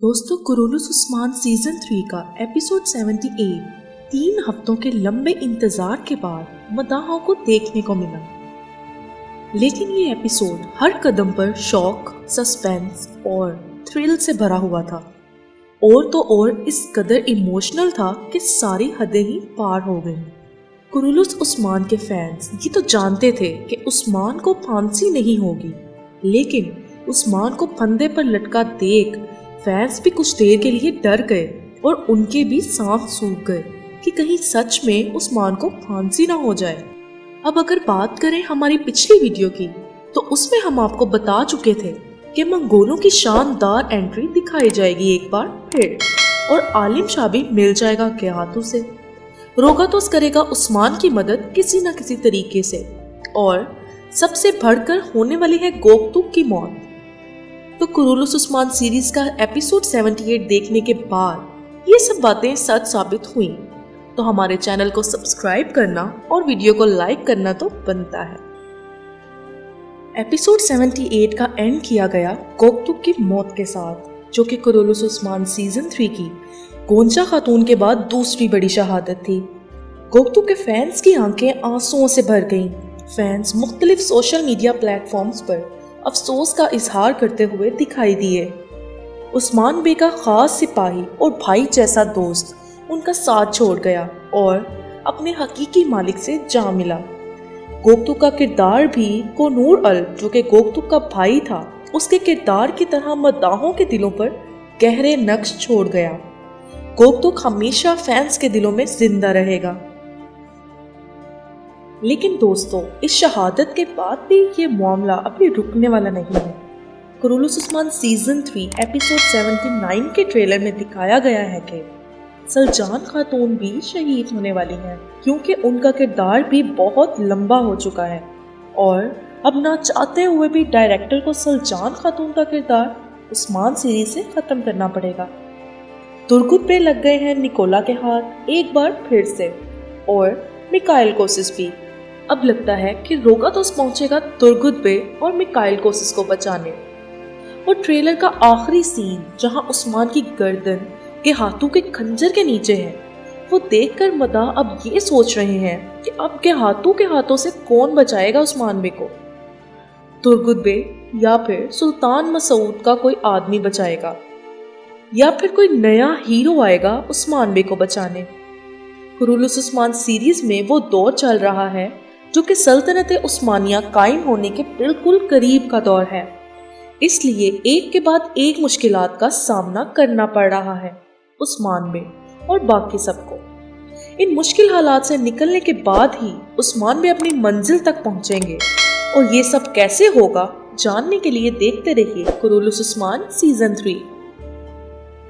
दोस्तों, Kurulus Usman season 3 का episode 78 3 हफ्तों के लंबे इंतजार के बाद मदाहों को देखने को मिला। लेकिन ये एपिसोड हर कदम पर शॉक, सस्पेंस और थ्रिल से भरा हुआ था। और तो और इस कदर इमोशनल था कि सारी हदें ही पार हो गई। कुरुलुस उस्मान के फैंस ये तो जानते थे कि उस्मान को फांसी नहीं होगी, लेकिन उस्मान को फंदे पर लटका देख फैंस भी कुछ देर के लिए डर गए और उनके भी सांस सूख गए कि कहीं सच में उस्मान को फांसी ना हो जाए। अब अगर बात करें हमारी पिछली वीडियो की, तो उसमें हम आपको बता चुके थे कि मंगोलों की शानदार एंट्री दिखाई जाएगी एक बार फिर, और आलिम शाह भी मिल जाएगा क़यातू से। रोगातोस करेगा उस्मान की मदद किसी न किसी तरीके से, और सबसे बढ़कर होने वाली है गोकतुक की मौत। तो कुरुलुस उस्मान सीरीज का एपिसोड 78 देखने के बाद ये सब बातें सच साबित हुई, तो हमारे चैनल को सब्सक्राइब करना और वीडियो को लाइक करना तो बनता है। एपिसोड 78 का एंड किया गया गोकतुक की मौत के साथ, जो कि कुरुलुस उस्मान सीजन 3 की गोंजा खातून के बाद दूसरी बड़ी शहादत थी। गोकतुक के फैंस की आंखें आंसुओं से भर गईं। फैंस मुख्तलिफ सोशल मीडिया प्लेटफॉर्म्स पर अफसोस का इजहार करते हुए दिखाई दिए। उस्मान बे का खास सिपाही और भाई जैसा दोस्त उनका साथ छोड़ गया और अपने हकीकी मालिक से जा मिला। गोकतुक का किरदार भी कोनूर अल्ब, जो कि गोकतुक का भाई था, उसके किरदार की तरह मदाहों के दिलों पर गहरे नक्श छोड़ गया। गोकतुक हमेशा फैंस के दिलों में जिंदा रहेगा। लेकिन दोस्तों, इस शहादत के बाद भी ये मामला अभी रुकने वाला नहीं है। कुरुलुस उस्मान सीजन 3 एपिसोड 79 के ट्रेलर में दिखाया गया है कि सलजान खातून भी शहीद होने वाली हैं, क्योंकि उनका किरदार भी बहुत लंबा हो चुका है और अब ना चाहते हुए भी डायरेक्टर को सलजान खातून का किरदार उस्मान सीरीज से खत्म करना पड़ेगा। तुर्गुत पे लग गए हैं निकोला के हाथ एक बार फिर से, और मिकाइल कोसिस भी। अब लगता है कि रोगातोस पहुंचेगा तुर्गुत बे और मिकाइल कोसिस को बचाने। और ट्रेलर का आखिरी सीन, जहां उस्मान की गर्दन के हाथों के खंजर के नीचे है, वो देखकर मदाह अब ये सोच रहे हैं कि अब के हाथों से कौन बचाएगा उस्मान बे को। तुर्गुत बे या फिर सुल्तान मसूद का कोई आदमी बचाएगा, या फिर कोई नया हीरो आएगा उस्मान बे को बचाने। कुरुलुस उस्मान सीरीज में वो दौर चल रहा है जो कि सल्तनत उस्मानिया कायम होने के बिल्कुल करीब का दौर है। इसलिए एक के बाद एक मुश्किलात का सामना करना पड़ रहा है उस्मान बे और बाकी सबको। इन मुश्किल हालात से निकलने के बाद ही उस्मान बे अपनी मंजिल तक पहुंचेंगे, और ये सब कैसे होगा जानने के लिए देखते रहिए कुरुलुस उस्मान सीजन 3।